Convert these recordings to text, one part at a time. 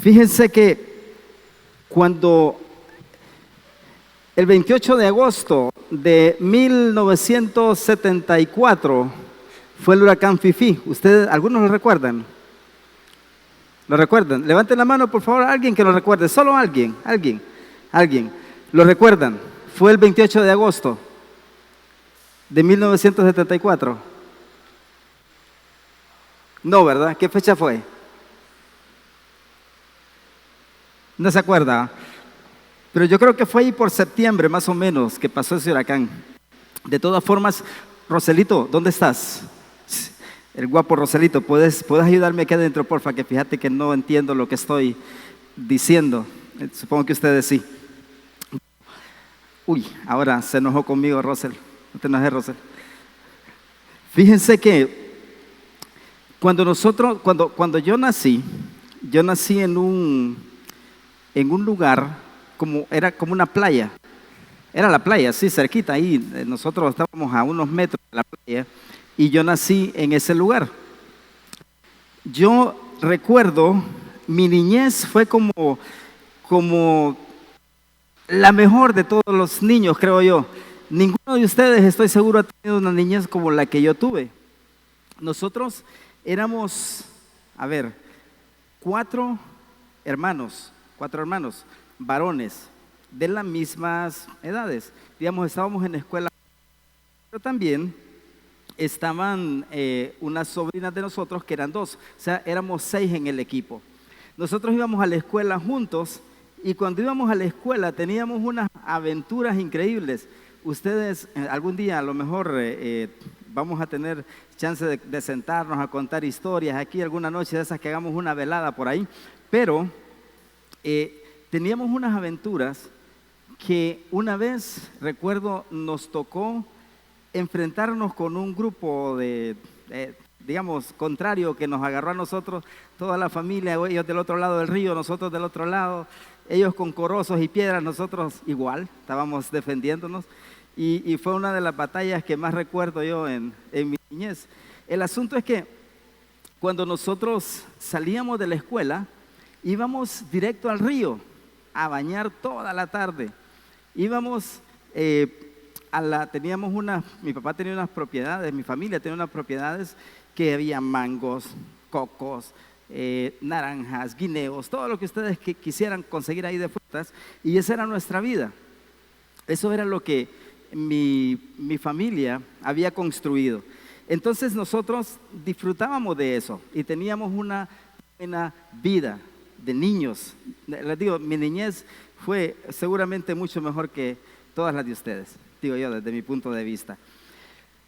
Fíjense que cuando el 28 de agosto de 1974 fue el huracán Fifi, ¿ustedes, algunos lo recuerdan? ¿Lo recuerdan? Levanten la mano, por favor, alguien que lo recuerde, solo alguien. ¿Lo recuerdan? Fue el 28 de agosto de 1974. No, ¿verdad? ¿Qué fecha fue? No se acuerda, pero yo creo que fue ahí por septiembre más o menos que pasó ese huracán. De todas formas, Roselito, ¿dónde estás? El guapo Roselito, ¿puedes ayudarme aquí adentro, porfa? Que fíjate que no entiendo lo que estoy diciendo. Supongo que ustedes sí. Uy, ahora se enojó conmigo Rosel. No te enojes, Rosel. Fíjense que cuando yo nací en un lugar era como una playa. Era la playa, sí, cerquita ahí. Nosotros estábamos a unos metros de la playa y yo nací en ese lugar. Yo recuerdo, mi niñez fue como la mejor de todos los niños, creo yo. Ninguno de ustedes, estoy seguro, ha tenido una niñez como la que yo tuve. Nosotros éramos, cuatro hermanos, varones, de las mismas edades. Digamos, estábamos en la escuela, pero también estaban unas sobrinas de nosotros que eran dos, o sea, éramos 6 en el equipo. Nosotros íbamos a la escuela juntos y cuando íbamos a la escuela teníamos unas aventuras increíbles. Ustedes algún día a lo mejor vamos a tener chance de sentarnos a contar historias aquí alguna noche de esas que hagamos una velada por ahí, pero teníamos unas aventuras que una vez, recuerdo, nos tocó enfrentarnos con un grupo digamos, contrario que nos agarró a nosotros, toda la familia, ellos del otro lado del río, nosotros del otro lado, ellos con corozos y piedras, nosotros igual, estábamos defendiéndonos y fue una de las batallas que más recuerdo yo en mi niñez. El asunto es que cuando nosotros salíamos de la escuela, íbamos directo al río a bañar toda la tarde. Íbamos mi papá tenía unas propiedades, mi familia tenía unas propiedades que había mangos, cocos, naranjas, guineos, todo lo que ustedes quisieran conseguir ahí de frutas, y esa era nuestra vida. Eso era lo que mi familia había construido. Entonces nosotros disfrutábamos de eso y teníamos una buena vida de niños. Les digo, mi niñez fue seguramente mucho mejor que todas las de ustedes, digo yo, desde mi punto de vista.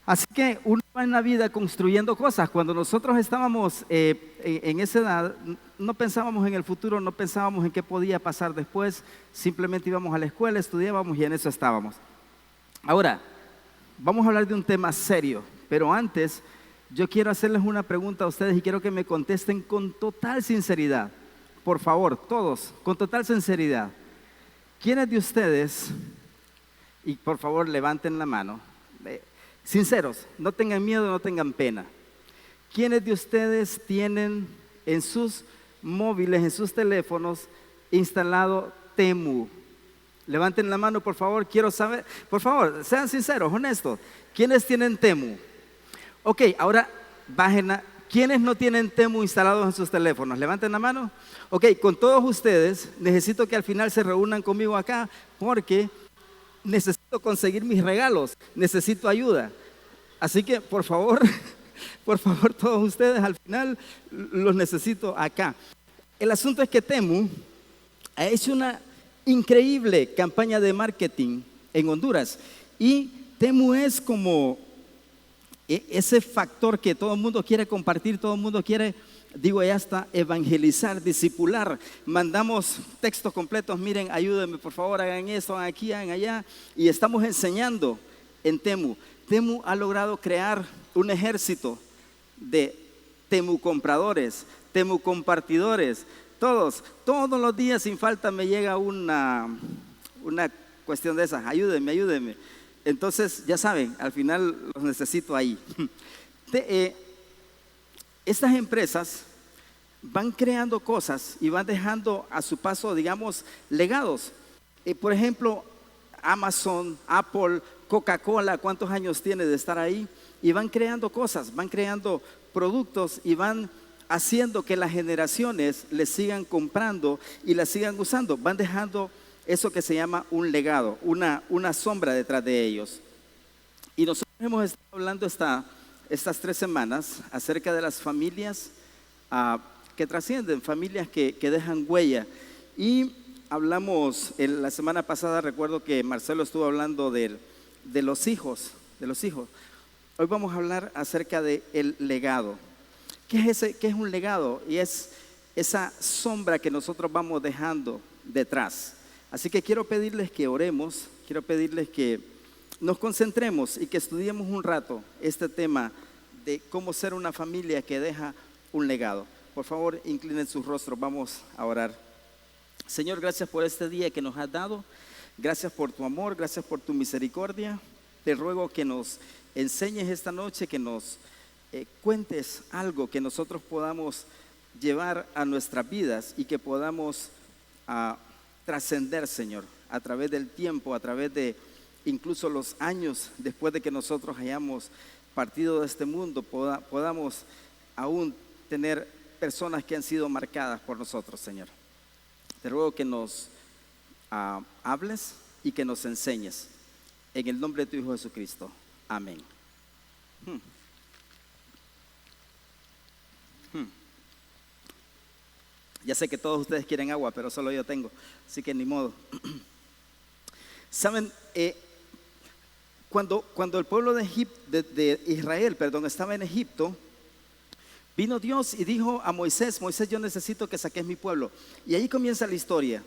Así que uno va en la vida construyendo cosas. Cuando nosotros estábamos en esa edad, no pensábamos en el futuro, no pensábamos en qué podía pasar después, simplemente íbamos a la escuela, estudiábamos y en eso estábamos. Ahora, vamos a hablar de un tema serio, pero antes yo quiero hacerles una pregunta a ustedes y quiero que me contesten con total sinceridad. Por favor, todos, con total sinceridad. ¿Quiénes de ustedes, y por favor levanten la mano, sinceros, no tengan miedo, no tengan pena, ¿quiénes de ustedes tienen en sus móviles, en sus teléfonos, instalado Temu? Levanten la mano, por favor, quiero saber, por favor, sean sinceros, honestos. ¿Quiénes tienen Temu? Ok, ahora bajen. ¿Quiénes no tienen Temu instalados en sus teléfonos? Levanten la mano. Ok, con todos ustedes, necesito que al final se reúnan conmigo acá porque necesito conseguir mis regalos, necesito ayuda. Así que, por favor, todos ustedes al final los necesito acá. El asunto es que Temu ha hecho una increíble campaña de marketing en Honduras y Temu es como ese factor que todo el mundo quiere compartir, todo el mundo quiere, digo ya hasta evangelizar, discipular. Mandamos textos completos, miren, ayúdenme por favor, hagan esto, hagan aquí, hagan allá. Y estamos enseñando en Temu. Temu ha logrado crear un ejército de Temu compradores, Temu compartidores. Todos los días sin falta me llega una cuestión de esas, ayúdenme. Entonces, ya saben, al final los necesito ahí. Estas empresas van creando cosas y van dejando a su paso, digamos, legados. Por ejemplo, Amazon, Apple, Coca-Cola, ¿cuántos años tiene de estar ahí? Y van creando cosas, van creando productos y van haciendo que las generaciones les sigan comprando y las sigan usando. Van dejando eso que se llama un legado, una sombra detrás de ellos. Y nosotros hemos estado hablando estas 3 semanas acerca de las familias que trascienden, familias que dejan huella. Y hablamos, la semana pasada recuerdo que Marcelo estuvo hablando de los hijos, Hoy vamos a hablar acerca del legado. ¿Qué es un legado? Y es esa sombra que nosotros vamos dejando detrás. Así que quiero pedirles que oremos, quiero pedirles que nos concentremos y que estudiemos un rato este tema de cómo ser una familia que deja un legado. Por favor, inclinen sus rostros, vamos a orar. Señor, gracias por este día que nos has dado. Gracias por tu amor, gracias por tu misericordia. Te ruego que nos enseñes esta noche, que nos cuentes algo que nosotros podamos llevar a nuestras vidas y que podamos trascender, Señor, a través del tiempo, a través de incluso los años después de que nosotros hayamos partido de este mundo, podamos aún tener personas que han sido marcadas por nosotros, Señor. Te ruego que nos hables y que nos enseñes. En el nombre de tu Hijo Jesucristo. Amén. Ya sé que todos ustedes quieren agua, pero solo yo tengo, así que ni modo. Saben, cuando el pueblo de Israel, estaba en Egipto, vino Dios y dijo a Moisés: Moisés, yo necesito que saques mi pueblo. Y ahí comienza la historia.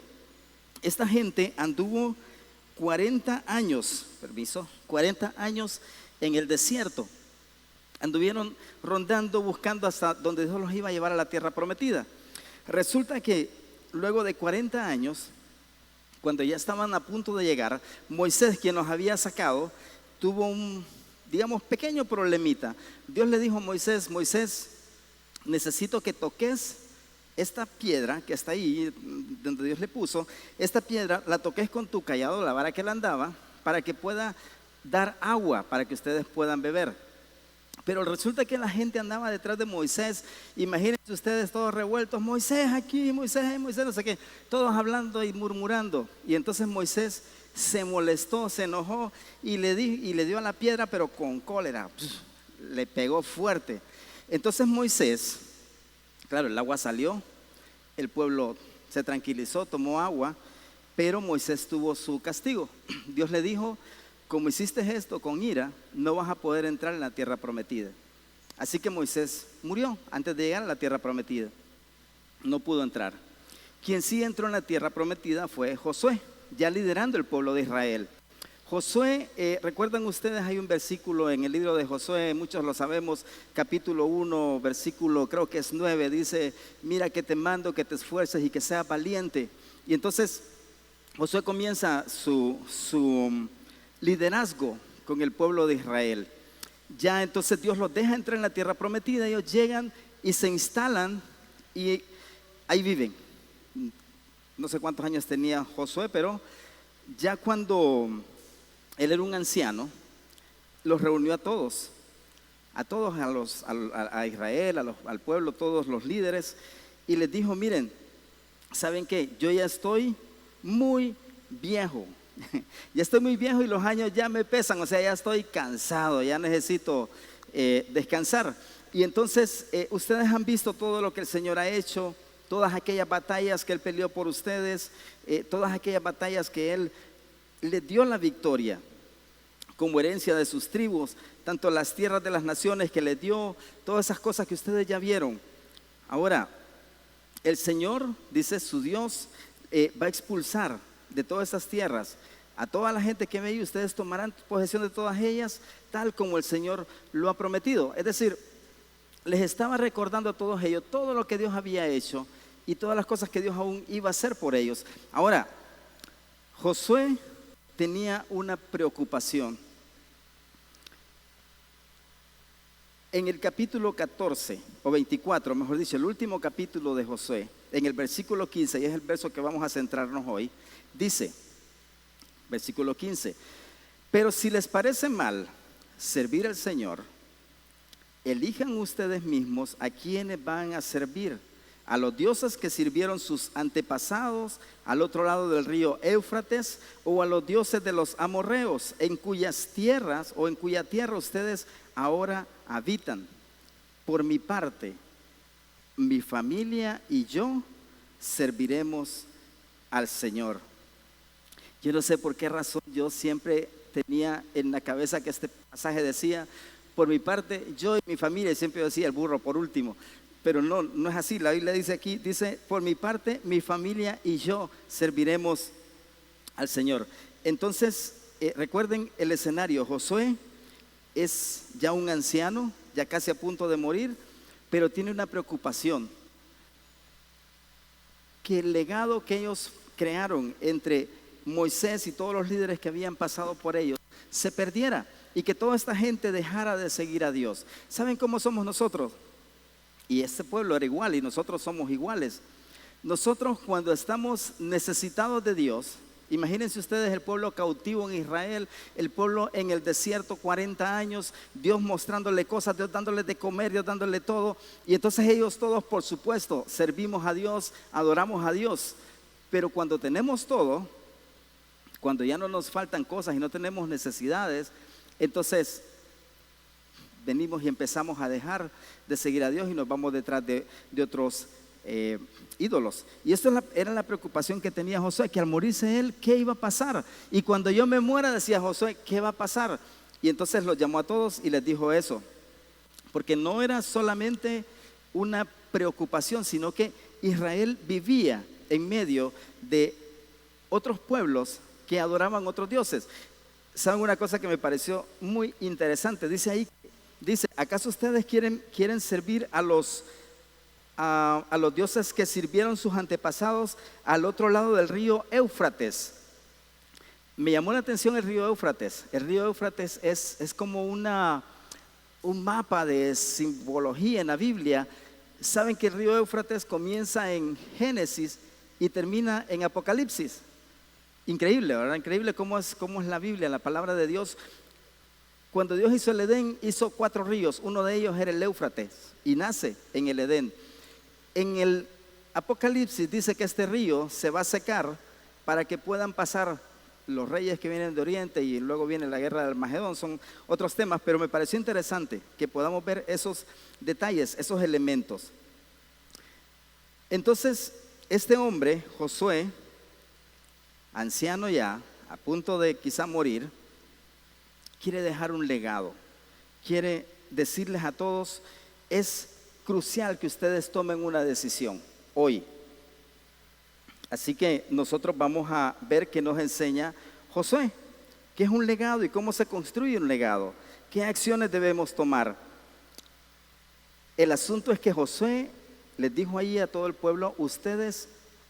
Esta gente anduvo 40 años en el desierto. Anduvieron rondando, buscando hasta donde Dios los iba a llevar a la tierra prometida. Resulta que luego de 40 años, cuando ya estaban a punto de llegar, Moisés, quien los había sacado, tuvo un, digamos, pequeño problemita. Dios le dijo a Moisés: Moisés, necesito que toques esta piedra que está ahí, donde Dios le puso. Esta piedra la toques con tu cayado, la vara que él andaba, para que pueda dar agua, para que ustedes puedan beber. Pero resulta que la gente andaba detrás de Moisés. Imagínense ustedes todos revueltos: Moisés aquí, Moisés, Moisés, no sé qué, todos hablando y murmurando. Y entonces Moisés se molestó, se enojó y le dio a la piedra, pero con cólera. Le pegó fuerte. Entonces Moisés, claro, el agua salió, el pueblo se tranquilizó, tomó agua, pero Moisés tuvo su castigo. Dios le dijo: como hiciste esto con ira, no vas a poder entrar en la tierra prometida. Así que Moisés murió antes de llegar a la tierra prometida. No pudo entrar. Quien sí entró en la tierra prometida fue Josué, ya liderando el pueblo de Israel. Josué, recuerdan ustedes, hay un versículo en el libro de Josué, muchos lo sabemos, capítulo 1, versículo creo que es 9, dice: mira que te mando que te esfuerces y que seas valiente. Y entonces Josué comienza su liderazgo con el pueblo de Israel. Ya entonces Dios los deja entrar en la tierra prometida. Ellos llegan y se instalan y ahí viven. No sé cuántos años tenía Josué, pero ya cuando él era un anciano, los reunió a todos, a Israel, al pueblo, todos los líderes, y les dijo: miren, ¿saben qué? Yo ya estoy muy viejo. Ya estoy muy viejo y los años ya me pesan, o sea, ya estoy cansado, ya necesito descansar. Y entonces ustedes han visto todo lo que el Señor ha hecho, todas aquellas batallas que Él peleó por ustedes, todas aquellas batallas que Él les dio la victoria como herencia de sus tribus, tanto las tierras de las naciones que les dio, todas esas cosas que ustedes ya vieron. Ahora, el Señor, dice su Dios, va a expulsar de todas esas tierras a toda la gente que ve ahí. Ustedes tomarán posesión de todas ellas, tal como el Señor lo ha prometido. Es decir, les estaba recordando a todos ellos todo lo que Dios había hecho y todas las cosas que Dios aún iba a hacer por ellos. Ahora, Josué tenía una preocupación. En el capítulo 14 o 24, mejor dicho, el último capítulo de Josué, en el versículo 15, y es el verso que vamos a centrarnos hoy, dice, versículo 15, pero si les parece mal servir al Señor, elijan ustedes mismos a quienes van a servir, a los dioses que sirvieron sus antepasados al otro lado del río Éufrates, o a los dioses de los amorreos, en cuyas tierras o en cuya tierra ustedes ahora habitan. Por mi parte, mi familia y yo serviremos al Señor. Yo no sé por qué razón yo siempre tenía en la cabeza que este pasaje decía, por mi parte, yo y mi familia, y siempre decía el burro por último, pero no es así. La Biblia dice aquí, dice, por mi parte, mi familia y yo serviremos al Señor. Entonces, recuerden el escenario. Josué es ya un anciano, ya casi a punto de morir, pero tiene una preocupación, que el legado que ellos crearon entre Moisés y todos los líderes que habían pasado por ellos se perdiera y que toda esta gente dejara de seguir a Dios. ¿Saben cómo somos nosotros? Y este pueblo era igual y nosotros somos iguales. Nosotros cuando estamos necesitados de Dios, imagínense ustedes el pueblo cautivo en Israel, el pueblo en el desierto 40 años, Dios mostrándole cosas, Dios dándole de comer, Dios dándole todo. Y entonces ellos todos, por supuesto, servimos a Dios, adoramos a Dios. Pero cuando tenemos todo, cuando ya no nos faltan cosas y no tenemos necesidades, entonces venimos y empezamos a dejar de seguir a Dios y nos vamos detrás de otros ídolos. Y esto era la preocupación que tenía Josué, que al morirse él, ¿qué iba a pasar? Y cuando yo me muera, decía Josué, ¿qué va a pasar? Y entonces los llamó a todos y les dijo eso, porque no era solamente una preocupación, sino que Israel vivía en medio de otros pueblos que adoraban otros dioses. ¿Saben una cosa que me pareció muy interesante? Dice ahí, dice, ¿acaso ustedes quieren servir a los dioses que sirvieron sus antepasados al otro lado del río Éufrates? Me llamó la atención el río Éufrates. El río Éufrates es como un mapa de simbología en la Biblia. Saben que el río Éufrates comienza en Génesis y termina en Apocalipsis. Increíble, ¿verdad? Increíble cómo es la Biblia, la palabra de Dios. Cuando Dios hizo el Edén, hizo 4 ríos. Uno de ellos era el Éufrates y nace en el Edén. En el Apocalipsis dice que este río se va a secar para que puedan pasar los reyes que vienen de Oriente y luego viene la guerra del Armagedón. Son otros temas, pero me pareció interesante que podamos ver esos detalles, esos elementos. Entonces, este hombre, Josué, anciano ya, a punto de quizá morir, quiere dejar un legado, quiere decirles a todos, es crucial que ustedes tomen una decisión hoy. Así que nosotros vamos a ver qué nos enseña Josué, qué es un legado y cómo se construye un legado, qué acciones debemos tomar. El asunto es que Josué les dijo ahí a todo el pueblo, ustedes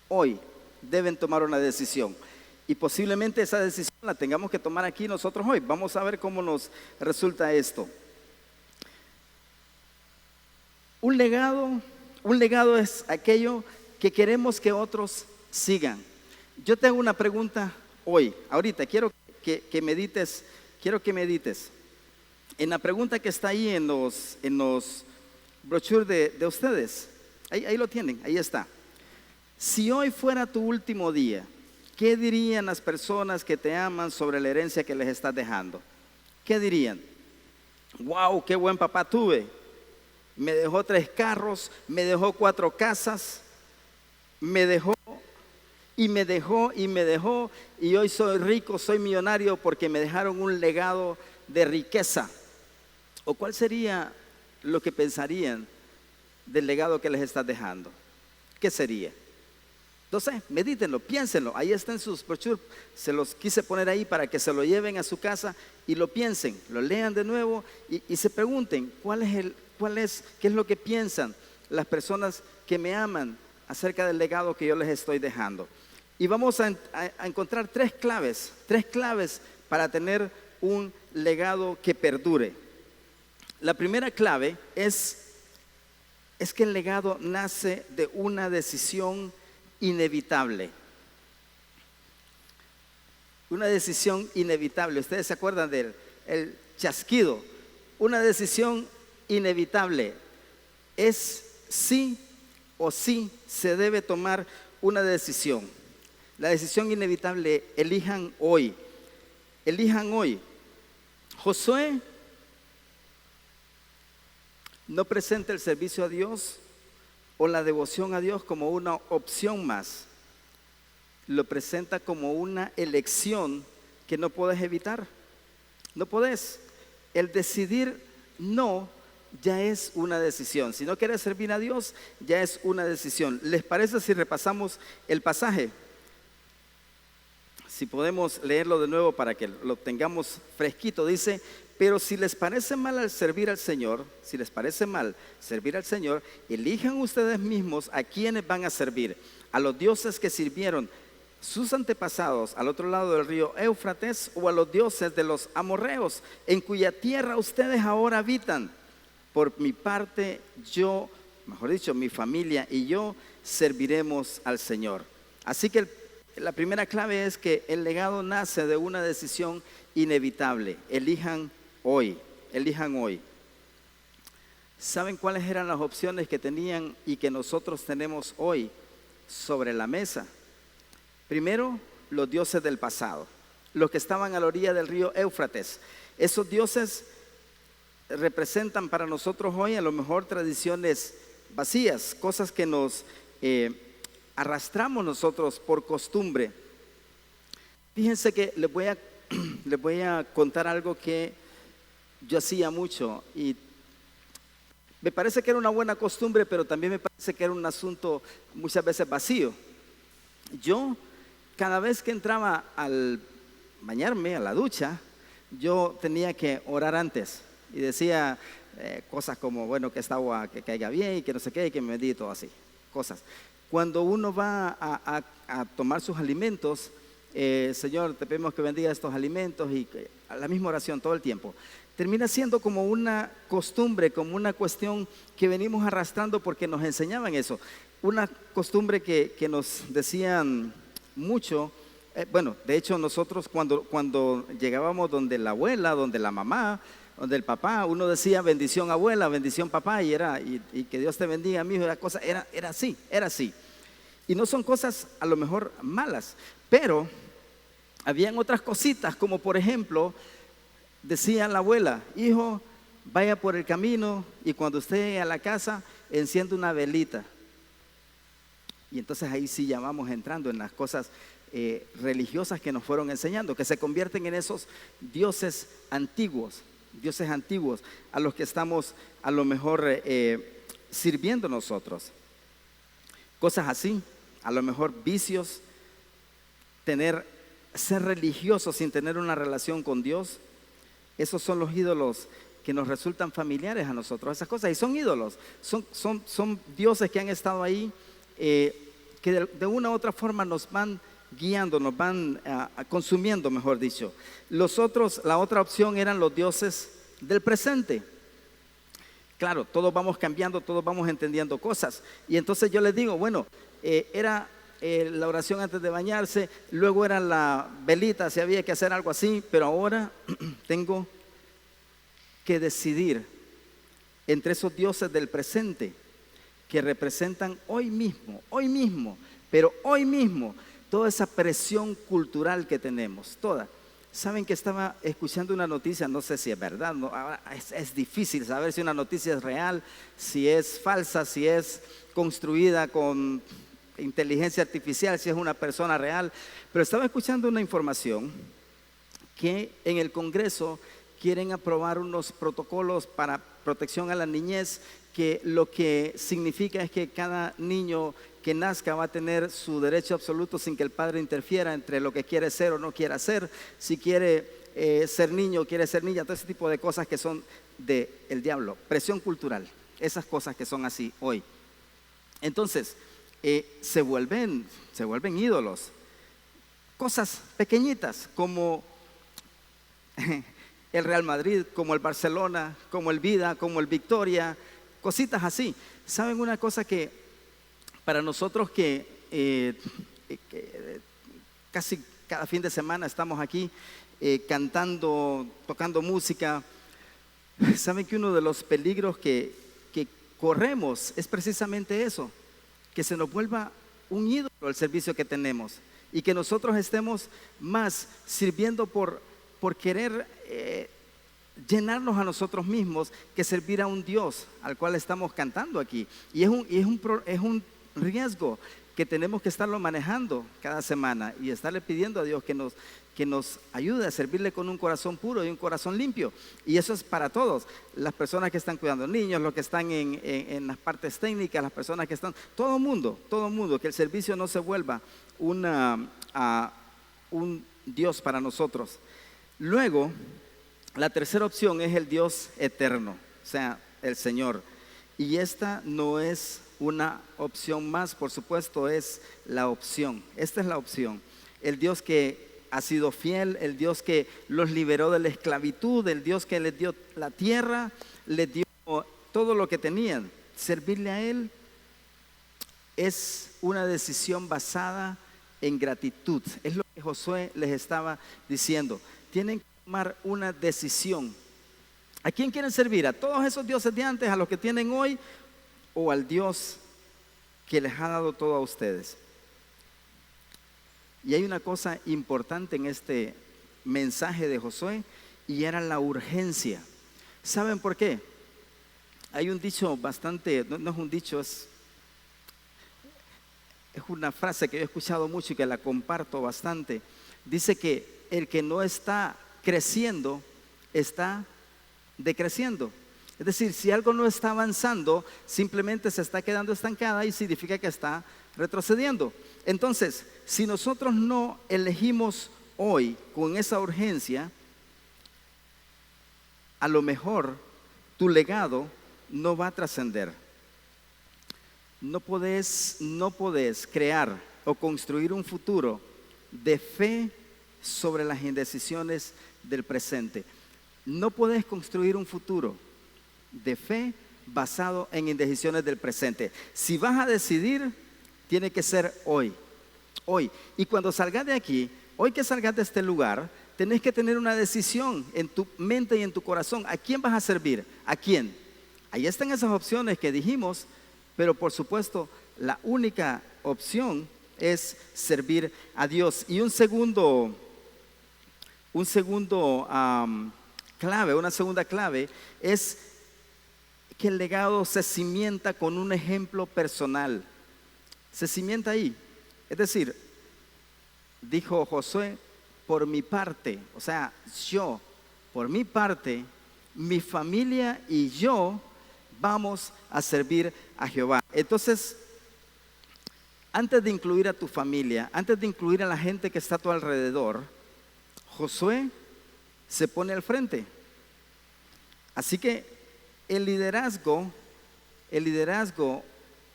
hoy deben tomar una decisión. Y posiblemente esa decisión la tengamos que tomar aquí nosotros hoy. Vamos a ver cómo nos resulta esto. Un legado es aquello que queremos que otros sigan. Yo te hago una pregunta hoy, ahorita, quiero que medites, en la pregunta que está ahí en los brochures de ustedes. Ahí lo tienen, ahí está. Si hoy fuera tu último día, ¿qué dirían las personas que te aman sobre la herencia que les estás dejando? ¿Qué dirían? Wow, qué buen papá tuve. Me dejó 3 carros, me dejó 4 casas, me dejó y hoy soy rico, soy millonario porque me dejaron un legado de riqueza. ¿O cuál sería lo que pensarían del legado que les estás dejando? ¿Qué sería? Entonces, medítenlo, piénsenlo, ahí está en sus brochures, se los quise poner ahí para que se lo lleven a su casa y lo piensen, lo lean de nuevo y se pregunten, ¿qué es lo que piensan las personas que me aman acerca del legado que yo les estoy dejando? Y vamos a encontrar 3 claves para tener un legado que perdure. la primera clave es que el legado nace de una decisión inevitable. Una decisión inevitable. Ustedes se acuerdan del el chasquido. Una decisión inevitable. Es sí o sí se debe tomar una decisión. La decisión inevitable, elijan hoy. Elijan hoy. Josué no presenta el servicio a Dios o la devoción a Dios como una opción más. Lo presenta como una elección que no puedes evitar. No puedes. El decidir no ya es una decisión. Si no quieres servir a Dios, ya es una decisión. ¿Les parece si repasamos el pasaje? Si podemos leerlo de nuevo para que lo tengamos fresquito. Dice: pero si les parece mal al servir al Señor, si les parece mal servir al Señor, elijan ustedes mismos a quienes van a servir, a los dioses que sirvieron sus antepasados al otro lado del río Éufrates, o a los dioses de los amorreos, en cuya tierra ustedes ahora habitan. Por mi parte, yo, mejor dicho, mi familia y yo serviremos al Señor. Así que la primera clave es que el legado nace de una decisión inevitable. Elijan hoy, elijan hoy. ¿Saben cuáles eran las opciones que tenían y que nosotros tenemos hoy sobre la mesa? Primero, los dioses del pasado, los que estaban a la orilla del río Éufrates. Esos dioses representan para nosotros hoy a lo mejor tradiciones vacías, cosas que nos arrastramos nosotros por costumbre. Fíjense que les voy a contar algo que yo hacía mucho y me parece que era una buena costumbre, pero también me parece que era un asunto muchas veces vacío. Yo, cada vez que entraba al bañarme, a la ducha, yo tenía que orar antes y decía cosas como, bueno, que esta agua que caiga bien y que no sé qué, y que me bendiga y todo así, cosas. Cuando uno va a tomar sus alimentos, Señor, te pedimos que bendiga estos alimentos, y la misma oración todo el tiempo. Termina siendo como una costumbre, como una cuestión que venimos arrastrando porque nos enseñaban eso. Una costumbre que nos decían mucho. Bueno, de hecho nosotros cuando llegábamos donde la abuela, donde la mamá, donde el papá, uno decía bendición abuela, bendición papá, y que Dios te bendiga, mijo, era así. Y no son cosas a lo mejor malas, pero habían otras cositas, como por ejemplo, decía la abuela: hijo, vaya por el camino y cuando usted llegue a la casa, enciende una velita. Y entonces ahí sí ya vamos entrando en las cosas religiosas que nos fueron enseñando, que se convierten en esos dioses antiguos a los que estamos a lo mejor sirviendo nosotros. Cosas así, a lo mejor vicios, ser religiosos sin tener una relación con Dios. Esos son los ídolos que nos resultan familiares a nosotros, esas cosas, y son ídolos, son dioses que han estado ahí, que de una u otra forma nos van guiando, nos van consumiendo, mejor dicho. La otra opción eran los dioses del presente. Claro, todos vamos cambiando, todos vamos entendiendo cosas. Y entonces yo les digo, bueno, era la oración antes de bañarse, luego era la velita, si había que hacer algo así, pero ahora tengo que decidir entre esos dioses del presente que representan hoy mismo, pero hoy mismo, toda esa presión cultural que tenemos, toda. Saben que estaba escuchando una noticia, no sé si es verdad, no, ahora es difícil saber si una noticia es real, si es falsa, si es construida con inteligencia artificial, si es una persona real, pero estaba escuchando una información que en el Congreso quieren aprobar unos protocolos para protección a la niñez, que lo que significa es que cada niño que nazca va a tener su derecho absoluto sin que el padre interfiera entre lo que quiere ser o no quiere hacer, si quiere ser niño o quiere ser niña, todo ese tipo de cosas que son del diablo, presión cultural, esas cosas que son así hoy. Entonces, se vuelven ídolos, cosas pequeñitas como el Real Madrid, como el Barcelona, como el Vida, como el Victoria, cositas así. ¿Saben una cosa que para nosotros que casi cada fin de semana estamos aquí cantando, tocando música? ¿Saben que uno de los peligros que corremos es precisamente eso? Que se nos vuelva un ídolo el servicio que tenemos y que nosotros estemos más sirviendo por querer llenarnos a nosotros mismos que servir a un Dios al cual estamos cantando aquí. Y es un riesgo que tenemos que estarlo manejando cada semana y estarle pidiendo a Dios que nos ayude a servirle con un corazón puro y un corazón limpio. Y eso es para todos, las personas que están cuidando niños, los que están en las partes técnicas, las personas que están, todo mundo, que el servicio no se vuelva un Dios para nosotros. Luego, la tercera opción es el Dios eterno, o sea, el Señor. Y esta no es una opción más, por supuesto, es la opción. Esta es la opción. El Dios que ha sido fiel, el Dios que los liberó de la esclavitud, el Dios que les dio la tierra, les dio todo lo que tenían. Servirle a Él es una decisión basada en gratitud. Es lo que Josué les estaba diciendo. Tienen que tomar una decisión. ¿A quién quieren servir? ¿A todos esos dioses de antes, a los que tienen hoy, o al Dios que les ha dado todo a ustedes? Y hay una cosa importante en este mensaje de Josué, y era la urgencia. ¿Saben por qué? Hay un dicho bastante, no es un dicho, es una frase que yo he escuchado mucho y que la comparto bastante. Dice que el que no está creciendo está decreciendo. Es decir, si algo no está avanzando, simplemente se está quedando estancada y significa que está retrocediendo. Entonces, si nosotros no elegimos hoy con esa urgencia, a lo mejor tu legado no va a trascender. No podés crear o construir un futuro de fe sobre las indecisiones del presente. No podés construir un futuro de fe basado en indecisiones del presente. Si vas a decidir, tiene que ser hoy. Hoy. Y cuando salgas de aquí, hoy que salgas de este lugar, tenés que tener una decisión en tu mente y en tu corazón. ¿A quién vas a servir? ¿A quién? Ahí están esas opciones que dijimos, pero por supuesto, la única opción es servir a Dios. Y una segunda clave es que el legado se cimienta con un ejemplo personal. Se cimienta ahí. Es decir, dijo Josué, por mi parte, o sea, yo, por mi parte, mi familia y yo vamos a servir a Jehová. Entonces, antes de incluir a tu familia, antes de incluir a la gente que está a tu alrededor, Josué se pone al frente. Así que el liderazgo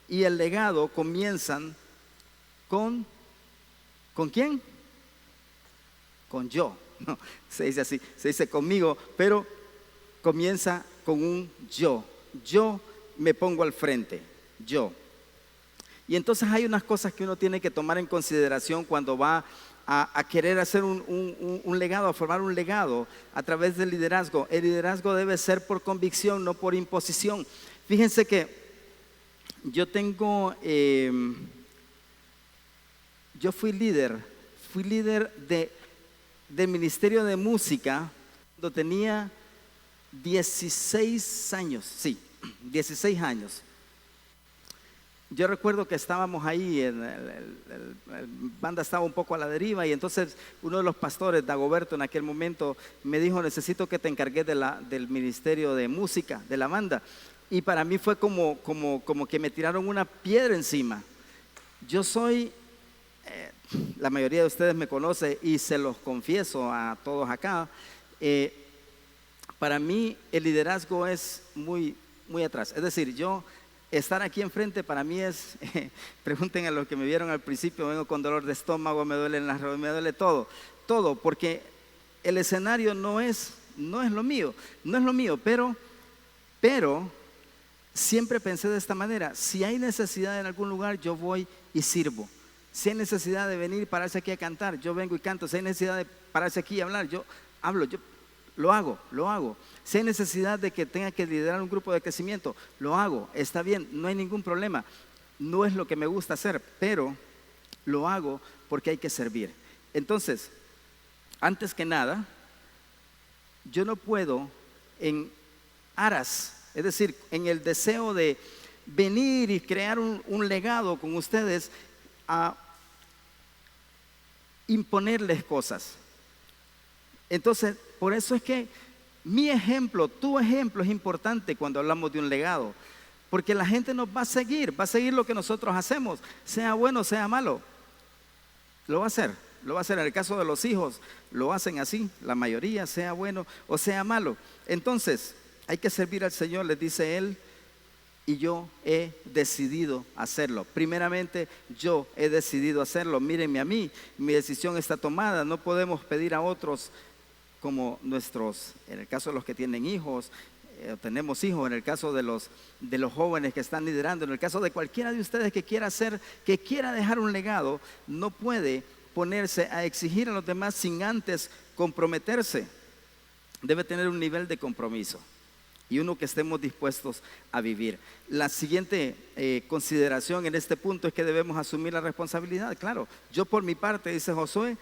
y el legado comienzan ¿con quién? Con yo. No, se dice así, se dice conmigo, pero comienza con un yo. Yo me pongo al frente, yo. Y entonces hay unas cosas que uno tiene que tomar en consideración cuando va a querer hacer un legado, a formar un legado a través del liderazgo. El liderazgo debe ser por convicción, no por imposición. Fíjense que yo fui líder de ministerio de música cuando tenía 16 años, sí, 16 años. Yo recuerdo que estábamos ahí, la banda estaba un poco a la deriva, y entonces uno de los pastores, Dagoberto, en aquel momento me dijo: necesito que te encargues del ministerio de música, de la banda. Y para mí fue como que me tiraron una piedra encima. Yo soy, la mayoría de ustedes me conoce y se los confieso a todos acá, para mí el liderazgo es muy, muy atrás. Es decir, estar aquí enfrente para mí es, pregunten a los que me vieron al principio, vengo con dolor de estómago, me duelen las rodillas, me duele todo, porque el escenario no es no es lo mío, no es lo mío, pero siempre pensé de esta manera: si hay necesidad en algún lugar, yo voy y sirvo. Si hay necesidad de venir y pararse aquí a cantar, yo vengo y canto. Si hay necesidad de pararse aquí y hablar, yo hablo, yo lo hago. Si hay necesidad de que tenga que liderar un grupo de crecimiento, lo hago, está bien, no hay ningún problema. No es lo que me gusta hacer, pero lo hago porque hay que servir. Entonces, antes que nada, yo no puedo en aras, es decir, en el deseo de venir y crear un legado con ustedes, a imponerles cosas. Entonces, por eso es que mi ejemplo, tu ejemplo es importante cuando hablamos de un legado, porque la gente nos va a seguir lo que nosotros hacemos, sea bueno, sea malo, lo va a hacer. En el caso de los hijos, lo hacen así, la mayoría, sea bueno o sea malo. Entonces, hay que servir al Señor, les dice él, y yo he decidido hacerlo. Primeramente, yo he decidido hacerlo. Mírenme a mí, mi decisión está tomada. No podemos pedir a otros como nuestros, en el caso de los que tienen hijos, tenemos hijos, en el caso de los jóvenes que están liderando, en el caso de cualquiera de ustedes que quiera hacer, que quiera dejar un legado, no puede ponerse a exigir a los demás sin antes comprometerse. Debe tener un nivel de compromiso y uno que estemos dispuestos a vivir. La siguiente consideración en este punto es que debemos asumir la responsabilidad. Claro, yo por mi parte, dice Josué,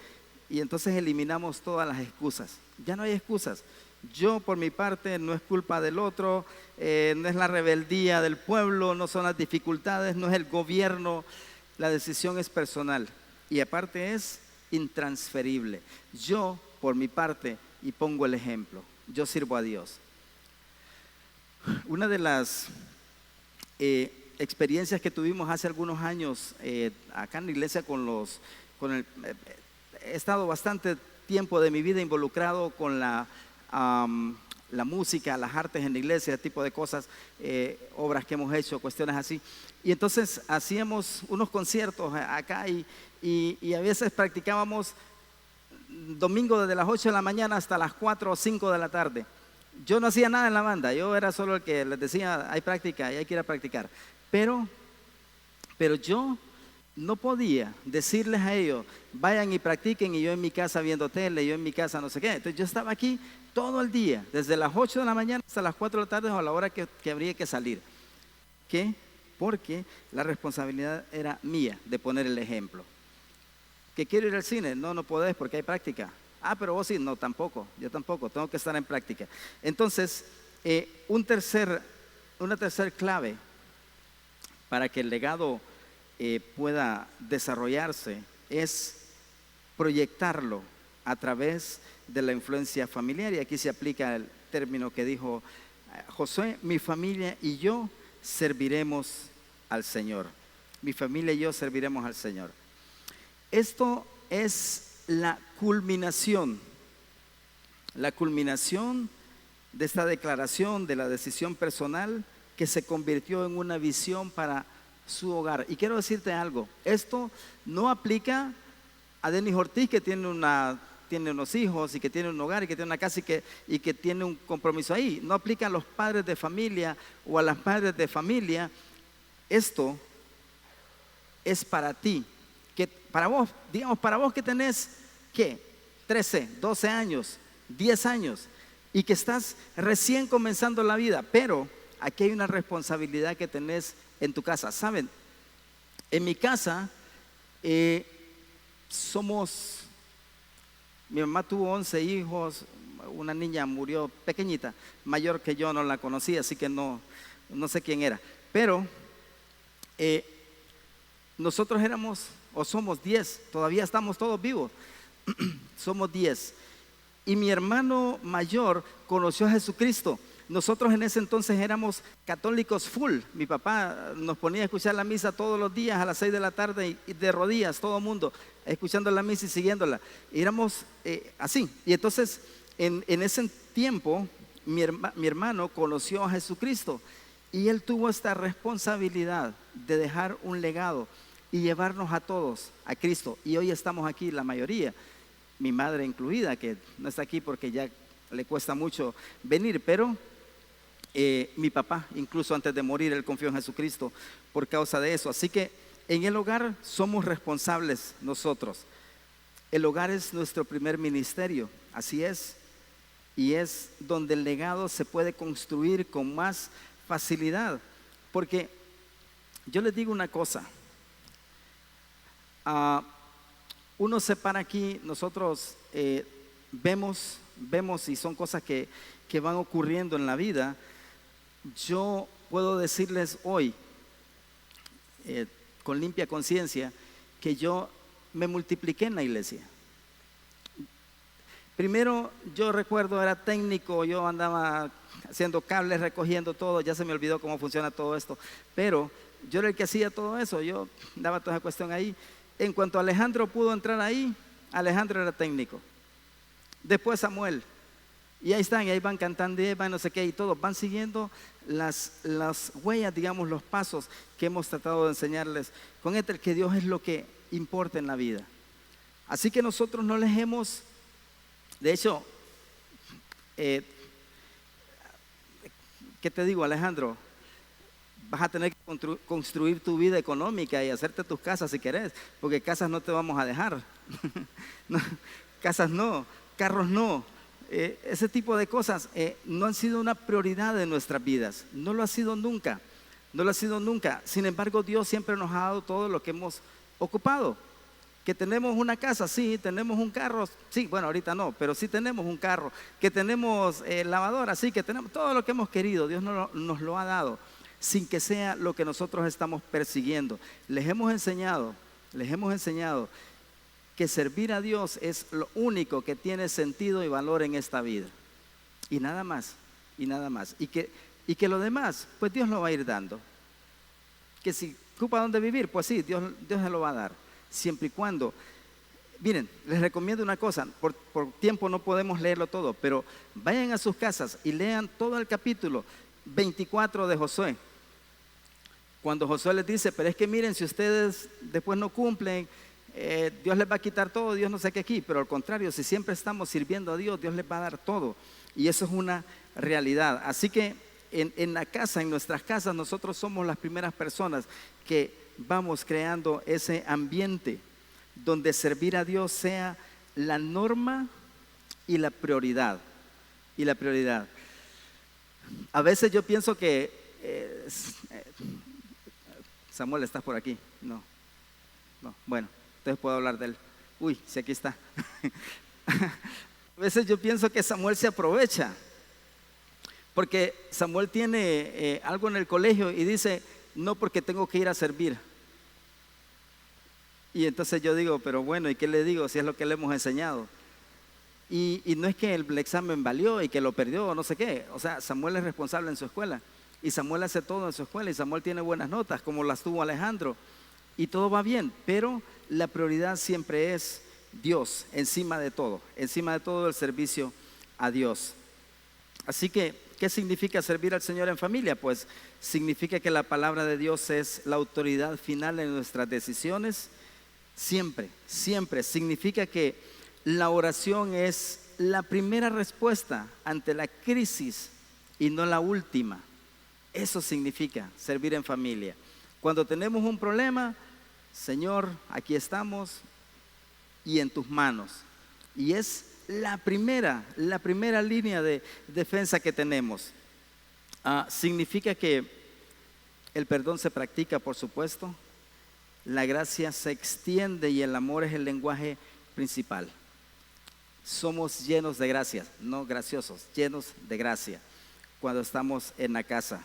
y entonces eliminamos todas las excusas. Ya no hay excusas. Yo por mi parte, no es culpa del otro, no es la rebeldía del pueblo, no son las dificultades, no es el gobierno. La decisión es personal y aparte es intransferible. Yo por mi parte, y pongo el ejemplo, yo sirvo a Dios. Una de las experiencias que tuvimos hace algunos años acá en la iglesia he estado bastante tiempo de mi vida involucrado con la música, las artes en la iglesia, ese tipo de cosas, obras que hemos hecho, cuestiones así. Y entonces hacíamos unos conciertos acá y a veces practicábamos domingo desde las 8 de la mañana hasta las 4 o 5 de la tarde. Yo no hacía nada en la banda, yo era solo el que les decía: hay práctica y hay que ir a practicar. Pero yo no podía decirles a ellos: vayan y practiquen, y yo en mi casa viendo tele, yo en mi casa no sé qué. Entonces yo estaba aquí todo el día, desde las 8 de la mañana hasta las 4 de la tarde o a la hora que habría que salir. ¿Qué? Porque la responsabilidad era mía de poner el ejemplo. ¿Que quiero ir al cine? No podés porque hay práctica. Ah, pero vos sí. No, tampoco, yo tampoco, tengo que estar en práctica. Entonces, una tercer clave para que el legado pueda desarrollarse es proyectarlo a través de la influencia familiar. Y aquí se aplica el término que dijo Josué: mi familia y yo serviremos al Señor. Mi familia y yo serviremos al Señor. Esto es la culminación de esta declaración, de la decisión personal que se convirtió en una visión para su hogar. Y quiero decirte algo: esto no aplica a Denis Ortiz, que tiene unos hijos y que tiene un hogar y que tiene una casa y que tiene un compromiso ahí. No aplica a los padres de familia o a las madres de familia. Esto es para ti, que para vos, digamos, para vos que tenés, ¿qué? 13, 12 años, 10 años y que estás recién comenzando la vida, pero aquí hay una responsabilidad que tenés en tu casa. ¿Saben? En mi casa mi mamá tuvo 11 hijos, una niña murió pequeñita, mayor que yo, no la conocí, así que no sé quién era, pero nosotros éramos o somos 10, todavía estamos todos vivos, somos 10. Y mi hermano mayor conoció a Jesucristo. Nosotros en ese entonces éramos católicos full. Mi papá nos ponía a escuchar la misa todos los días a las 6 de la tarde y de rodillas, todo el mundo, escuchando la misa y siguiéndola. Y éramos así. Y entonces en ese tiempo mi hermano conoció a Jesucristo y él tuvo esta responsabilidad de dejar un legado y llevarnos a todos a Cristo. Y hoy estamos aquí la mayoría, mi madre incluida, que no está aquí porque ya le cuesta mucho venir, pero mi papá, incluso antes de morir, él confió en Jesucristo por causa de eso. Así que en el hogar somos responsables nosotros. El hogar es nuestro primer ministerio, así es. Y es donde el legado se puede construir con más facilidad. Porque yo les digo una cosa, uno se para aquí, nosotros vemos y son cosas que van ocurriendo en la vida. Yo puedo decirles hoy, con limpia conciencia, que yo me multipliqué en la iglesia. Primero, yo recuerdo, era técnico, yo andaba haciendo cables, recogiendo todo, ya se me olvidó cómo funciona todo esto, pero yo era el que hacía todo eso, yo daba toda esa cuestión ahí. En cuanto Alejandro pudo entrar ahí, Alejandro era técnico. Después Samuel, y ahí están, y ahí van cantando, y ahí van no sé qué, y todos van siguiendo las huellas, digamos, los pasos que hemos tratado de enseñarles con este, que Dios es lo que importa en la vida. Así que nosotros no les hemos, de hecho, ¿qué te digo, Alejandro? Vas a tener que construir tu vida económica y hacerte tus casas si querés, porque casas no te vamos a dejar. No, casas no, carros no. Ese tipo de cosas no han sido una prioridad de nuestras vidas. No lo ha sido nunca. No lo ha sido nunca. Sin embargo, Dios siempre nos ha dado todo lo que hemos ocupado. Que tenemos una casa, sí, tenemos un carro, sí, bueno, ahorita no, pero sí tenemos un carro. Que tenemos lavadora, sí, que tenemos todo lo que hemos querido. Dios nos lo ha dado, sin que sea lo que nosotros estamos persiguiendo. Les hemos enseñado que servir a Dios es lo único que tiene sentido y valor en esta vida. Y nada más, y nada más. Y que lo demás, pues Dios lo va a ir dando. Que si ocupa dónde vivir, pues sí, Dios se lo va a dar. Siempre y cuando, miren, les recomiendo una cosa, por tiempo no podemos leerlo todo, pero vayan a sus casas y lean todo el capítulo 24 de Josué. Cuando Josué les dice, pero es que miren, si ustedes después no cumplen, Dios les va a quitar todo, Dios no sé qué aquí, pero al contrario, si siempre estamos sirviendo a Dios, Dios les va a dar todo. Y eso es una realidad. Así que en la casa, en nuestras casas, nosotros somos las primeras personas que vamos creando ese ambiente donde servir a Dios sea la norma y la prioridad. Y la prioridad. A veces yo pienso que Samuel, ¿estás por aquí? No, bueno, entonces puedo hablar de él. Uy, sí, aquí está. A veces yo pienso que Samuel se aprovecha, porque Samuel tiene algo en el colegio y dice, no, porque tengo que ir a servir. Y entonces yo digo, pero bueno, ¿y qué le digo si es lo que le hemos enseñado? Y no es que el examen valió y que lo perdió o no sé qué. O sea, Samuel es responsable en su escuela. Y Samuel hace todo en su escuela. Y Samuel tiene buenas notas, como las tuvo Alejandro. Y todo va bien. Pero la prioridad siempre es Dios, encima de todo. Encima de todo el servicio a Dios. Así que, ¿qué significa servir al Señor en familia? Pues significa que la palabra de Dios es la autoridad final en nuestras decisiones. Siempre, siempre. Significa que la oración es la primera respuesta ante la crisis y no la última. Eso significa servir en familia. Cuando tenemos un problema, Señor, aquí estamos y en tus manos. Y es la primera línea de defensa que tenemos. Significa que el perdón se practica, por supuesto. La gracia se extiende y el amor es el lenguaje principal. Somos llenos de gracia, no graciosos, llenos de gracia cuando estamos en la casa.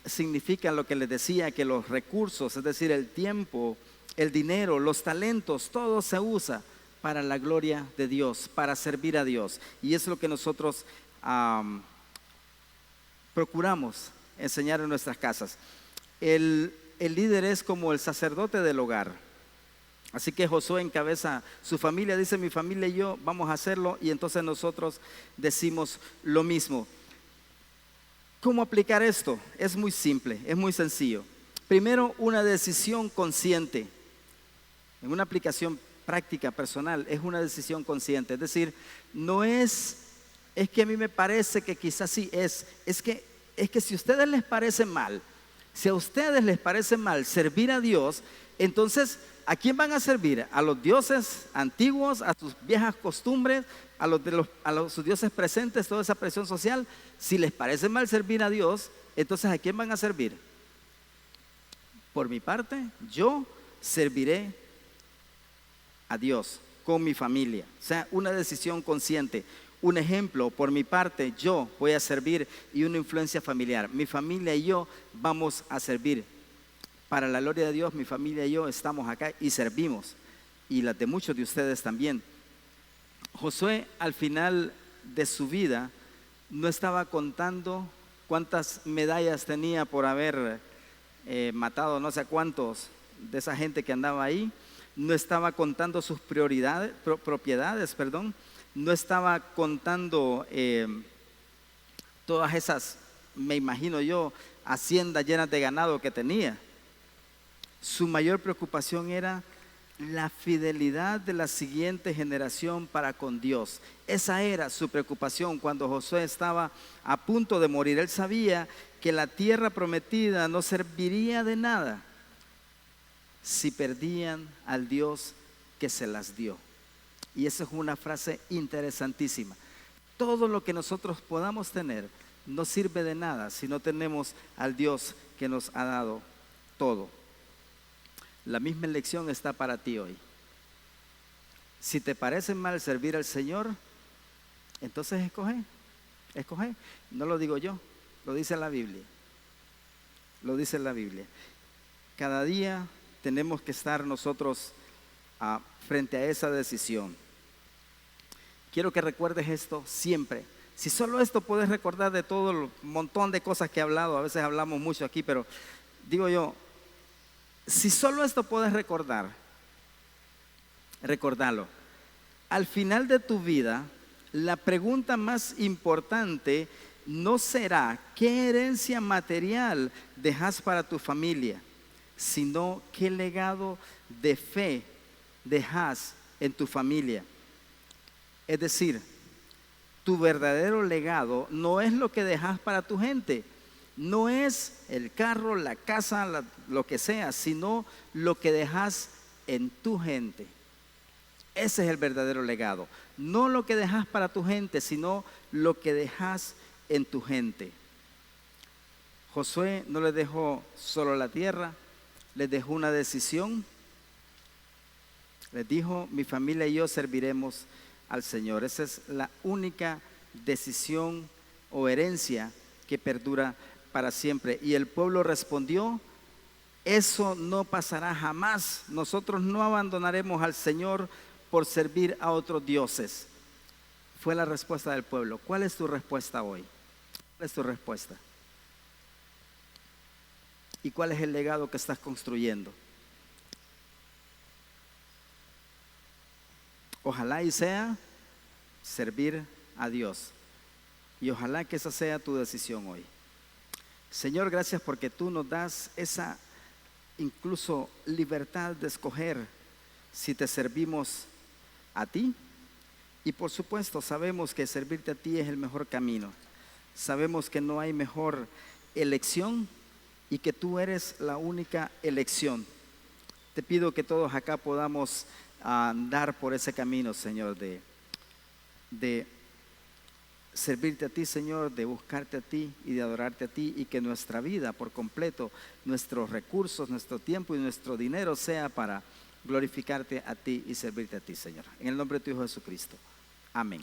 Significa lo que les decía, que los recursos, es decir, el tiempo, el dinero, los talentos, todo se usa para la gloria de Dios, para servir a Dios. Y es lo que nosotros procuramos enseñar en nuestras casas. El líder es como el sacerdote del hogar. Así que Josué encabeza su familia, dice, mi familia y yo vamos a hacerlo, y entonces nosotros decimos lo mismo. ¿Cómo aplicar esto? Es muy simple, es muy sencillo. Primero, una decisión consciente. En una aplicación práctica, personal, es una decisión consciente. Es decir, no es que a mí me parece que quizás sí es que si a ustedes les parece mal, si a ustedes les parece mal servir a Dios, entonces, ¿a quién van a servir? ¿A los dioses antiguos, a sus viejas costumbres, a sus dioses presentes, toda esa presión social? Si les parece mal servir a Dios, entonces ¿a quién van a servir? Por mi parte, yo serviré a Dios con mi familia. O sea, una decisión consciente. Un ejemplo, por mi parte, yo voy a servir y una influencia familiar. Mi familia y yo vamos a servir. Para la gloria de Dios, mi familia y yo estamos acá y servimos. Y las de muchos de ustedes también. Josué, al final de su vida, no estaba contando cuántas medallas tenía por haber matado no sé cuántos de esa gente que andaba ahí. No estaba contando sus propiedades, no estaba contando todas esas, me imagino yo, haciendas llenas de ganado que tenía. Su mayor preocupación era la fidelidad de la siguiente generación para con Dios. Esa era su preocupación cuando Josué estaba a punto de morir. Él sabía que la tierra prometida no serviría de nada si perdían al Dios que se las dio. Y esa es una frase interesantísima. Todo lo que nosotros podamos tener no sirve de nada si no tenemos al Dios que nos ha dado todo. La misma lección está para ti hoy. Si te parece mal servir al Señor, entonces escoge. No lo digo yo, lo dice la Biblia. Lo dice la Biblia. Cada día tenemos que estar nosotros frente a esa decisión. Quiero que recuerdes esto siempre. Si solo esto puedes recordar de todo el montón de cosas que he hablado, a veces hablamos mucho aquí, pero digo yo, si solo esto puedes recordarlo. Al final de tu vida, la pregunta más importante no será qué herencia material dejas para tu familia, sino qué legado de fe dejas en tu familia. Es decir, tu verdadero legado no es lo que dejas para tu gente, no es el carro, la casa, lo que sea, sino lo que dejas en tu gente. Ese es el verdadero legado. No lo que dejas para tu gente, sino lo que dejas en tu gente. Josué no le dejó solo la tierra, les dejó una decisión. Les dijo, mi familia y yo serviremos al Señor. Esa es la única decisión o herencia que perdura para siempre. Y el pueblo respondió, eso no pasará jamás. Nosotros no abandonaremos al Señor por servir a otros dioses. Fue la respuesta del pueblo. ¿Cuál es tu respuesta hoy? ¿Cuál es tu respuesta? ¿Y cuál es el legado que estás construyendo? Ojalá y sea servir a Dios. Y ojalá que esa sea tu decisión hoy. Señor, gracias porque tú nos das esa incluso libertad de escoger si te servimos a ti. Y por supuesto sabemos que servirte a ti es el mejor camino. Sabemos que no hay mejor elección y que tú eres la única elección. Te pido que todos acá podamos andar por ese camino, Señor, de servirte a ti, Señor, de buscarte a ti y de adorarte a ti, y que nuestra vida por completo, nuestros recursos, nuestro tiempo y nuestro dinero sea para glorificarte a ti y servirte a ti, Señor. En el nombre de tu Hijo Jesucristo. Amén.